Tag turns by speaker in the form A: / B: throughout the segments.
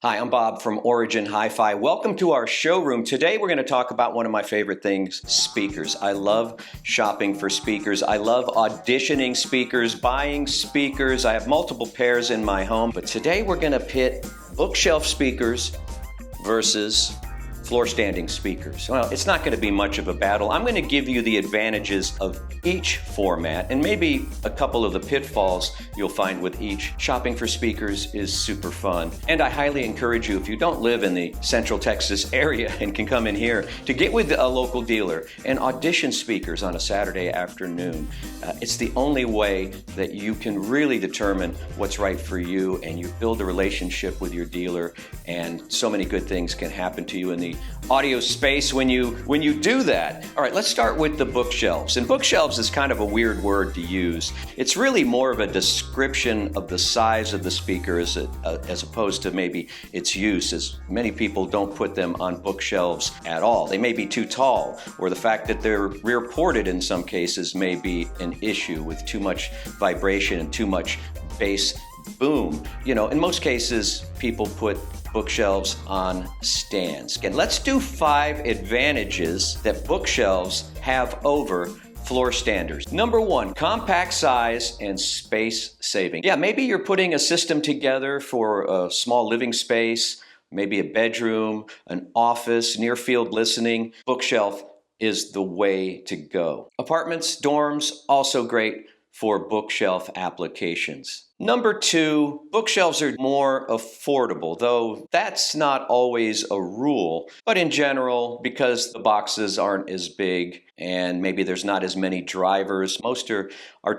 A: Hi, I'm Bob from Origin HiFi. Welcome to our showroom. Today we're going to talk about one of my favorite things, speakers. I love shopping for speakers. I love auditioning speakers, buying speakers. I have multiple pairs in my home, but today we're going to pit bookshelf speakers versus floor standing speakers. Well, it's not going to be much of a battle. I'm going to give you the advantages of each format and maybe a couple of the pitfalls you'll find with each. Shopping for speakers is super fun. And I highly encourage you, if you don't live in the Central Texas area and can come in here, to get with a local dealer and audition speakers on a Saturday afternoon. It's the only way that you can really determine what's right for you, and you build a relationship with your dealer, and so many good things can happen to you in the audio space when you do that. All right, let's start with the bookshelves. And bookshelves is kind of a weird word to use. It's really more of a description of the size of the speaker as opposed to maybe its use, as many people don't put them on bookshelves at all. They may be too tall, or the fact that they're rear ported in some cases may be an issue with too much vibration and too much bass boom. You know, in most cases, people put bookshelves on stands. Again, let's do 5 advantages that bookshelves have over floor standers. Number 1, compact size and space saving. Yeah, maybe you're putting a system together for a small living space, maybe a bedroom, an office, near field listening. Bookshelf is the way to go. Apartments, dorms, also great for bookshelf applications. Number 2, bookshelves are more affordable, though that's not always a rule. But in general, because the boxes aren't as big and maybe there's not as many drivers, most are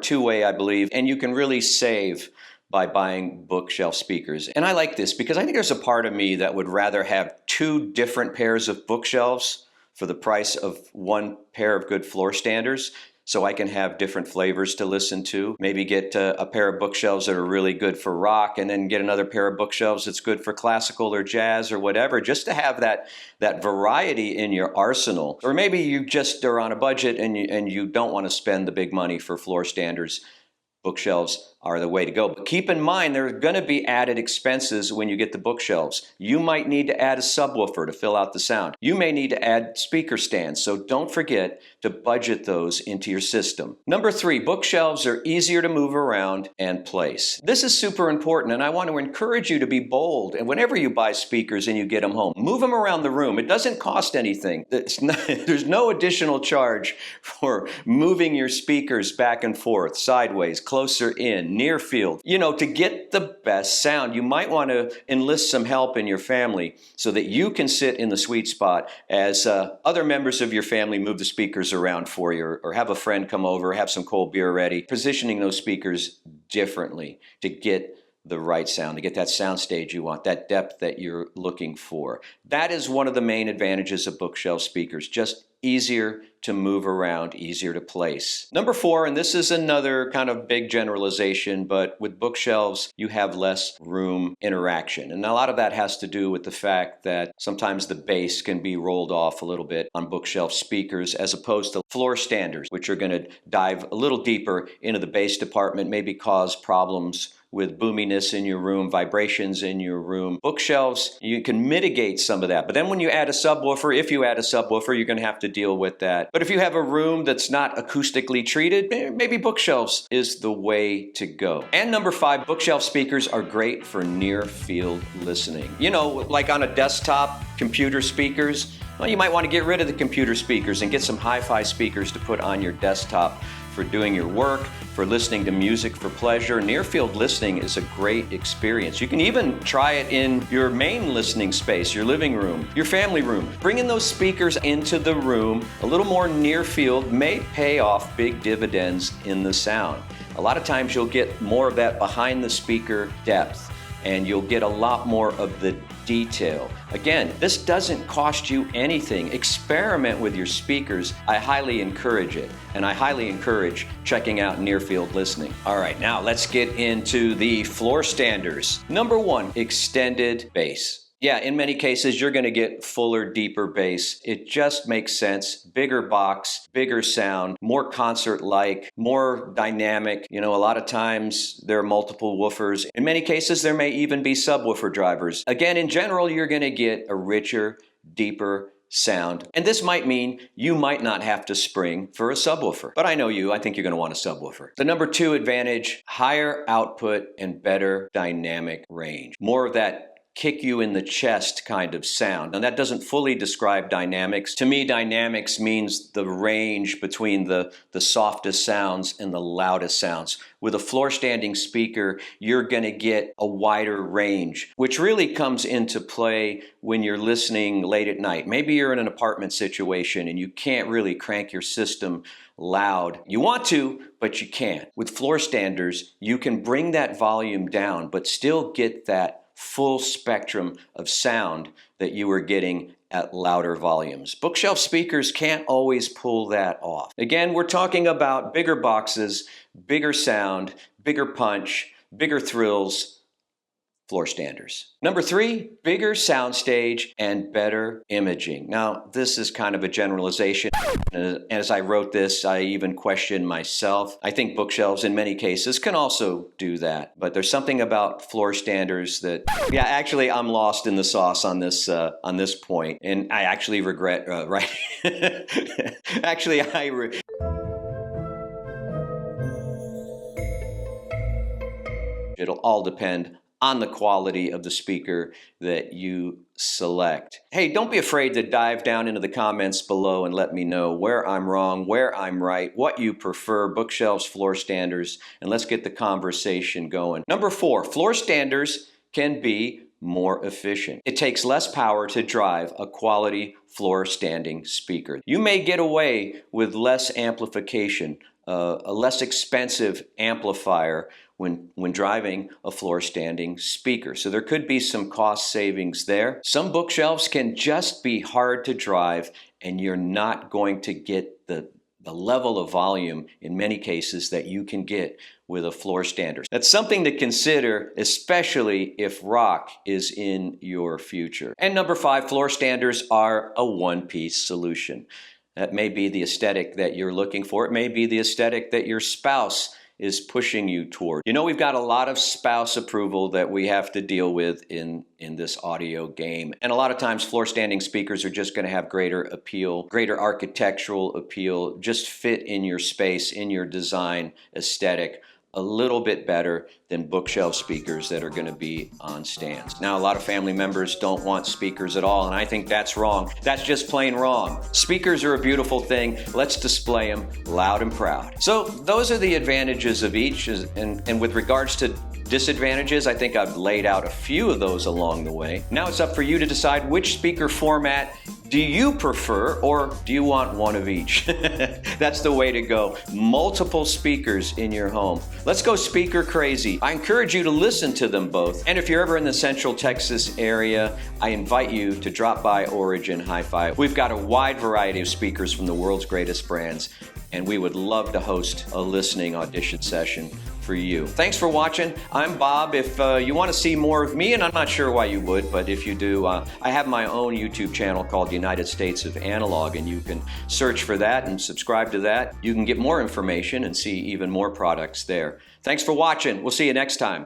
A: two-way, I believe, and you can really save by buying bookshelf speakers. And I like this because I think there's a part of me that would rather have 2 different pairs of bookshelves for the price of 1 pair of good floor standers, so I can have different flavors to listen to. Maybe get a pair of bookshelves that are really good for rock, and then get another pair of bookshelves that's good for classical or jazz or whatever, just to have that variety in your arsenal. Or maybe you just are on a budget and you don't want to spend the big money for floor standers. Bookshelves are the way to go. But keep in mind, there are going to be added expenses when you get the bookshelves. You might need to add a subwoofer to fill out the sound. You may need to add speaker stands, so don't forget to budget those into your system. Number 3, bookshelves are easier to move around and place. This is super important, and I want to encourage you to be bold. And whenever you buy speakers and you get them home, move them around the room. It doesn't cost anything. There's no additional charge for moving your speakers back and forth, sideways, closer in, near field. You know, to get the best sound, you might want to enlist some help in your family so that you can sit in the sweet spot as other members of your family move the speakers around for you, or have a friend come over, have some cold beer ready, positioning those speakers differently to get the right sound, to get that sound stage you want, that depth that you're looking for. That is one of the main advantages of bookshelf speakers, just easier to move around, easier to place. Number 4, and this is another kind of big generalization, but with bookshelves, you have less room interaction. And a lot of that has to do with the fact that sometimes the bass can be rolled off a little bit on bookshelf speakers, as opposed to floor standers, which are going to dive a little deeper into the bass department, maybe cause problems with boominess in your room, vibrations in your room. Bookshelves, you can mitigate some of that. But then when you add a subwoofer, if you add a subwoofer, you're going to have to deal with that. But if you have a room that's not acoustically treated, maybe bookshelves is the way to go. And number 5, bookshelf speakers are great for near field listening. You know, like on a desktop, computer speakers, well, you might want to get rid of the computer speakers and get some hi-fi speakers to put on your desktop for doing your work, for listening to music for pleasure. Near field listening is a great experience. You can even try it in your main listening space, your living room, your family room. Bringing those speakers into the room a little more near field may pay off big dividends in the sound. A lot of times you'll get more of that behind the speaker depth, and you'll get a lot more of the detail. Again, this doesn't cost you anything. Experiment with your speakers. I highly encourage it, and I highly encourage checking out near field listening. All right, now let's get into the floor standers. Number 1, extended bass. Yeah, in many cases, you're going to get fuller, deeper bass. It just makes sense. Bigger box, bigger sound, more concert-like, more dynamic. You know, a lot of times there are multiple woofers. In many cases, there may even be subwoofer drivers. Again, in general, you're going to get a richer, deeper sound. And this might mean you might not have to spring for a subwoofer. But I know you, I think you're going to want a subwoofer. The number 2 advantage, higher output and better dynamic range. More of that kick you in the chest kind of sound. And that doesn't fully describe dynamics. To me, dynamics means the range between the softest sounds and the loudest sounds. With a floor standing speaker, you're going to get a wider range, which really comes into play when you're listening late at night. Maybe you're in an apartment situation and you can't really crank your system loud. You want to, but you can't. With floor standers, you can bring that volume down, but still get that full spectrum of sound that you were getting at louder volumes. Bookshelf speakers can't always pull that off. Again, we're talking about bigger boxes, bigger sound, bigger punch, bigger thrills, floor standers. Number 3, bigger soundstage and better imaging. Now, this is kind of a generalization. As I wrote this, I even questioned myself. I think bookshelves in many cases can also do that. But there's something about floor standers that, yeah, actually I'm lost in the sauce on this point. And I actually regret writing. Actually, it'll all depend on the quality of the speaker that you select. Hey, don't be afraid to dive down into the comments below and let me know where I'm wrong, where I'm right, what you prefer, bookshelves, floor standers, and let's get the conversation going. Number 4, floor standers can be more efficient. It takes less power to drive a quality floor standing speaker. You may get away with less amplification, a less expensive amplifier when driving a floor standing speaker. So there could be some cost savings there. Some bookshelves can just be hard to drive and you're not going to get the level of volume in many cases that you can get with a floor stander. That's something to consider, especially if rock is in your future. And number 5, floor standers are a one-piece solution. That may be the aesthetic that you're looking for. It may be the aesthetic that your spouse is pushing you toward. You know, we've got a lot of spouse approval that we have to deal with in this audio game. And a lot of times floor standing speakers are just going to have greater appeal, greater architectural appeal, just fit in your space, in your design aesthetic, a little bit better than bookshelf speakers that are going to be on stands. Now, a lot of family members don't want speakers at all, and I think that's wrong. That's just plain wrong. Speakers are a beautiful thing. Let's display them loud and proud. So those are the advantages of each, and with regards to disadvantages, I think I've laid out a few of those along the way. Now it's up for you to decide which speaker format do you prefer, or do you want one of each? That's the way to go. Multiple speakers in your home. Let's go speaker crazy. I encourage you to listen to them both. And if you're ever in the Central Texas area, I invite you to drop by Origin HiFi. We've got a wide variety of speakers from the world's greatest brands, and we would love to host a listening audition session for you. Thanks for watching. I'm Bob. If you want to see more of me, and I'm not sure why you would, but if you do, I have my own YouTube channel called United States of Analog, and you can search for that and subscribe to that. You can get more information and see even more products there. Thanks for watching. We'll see you next time.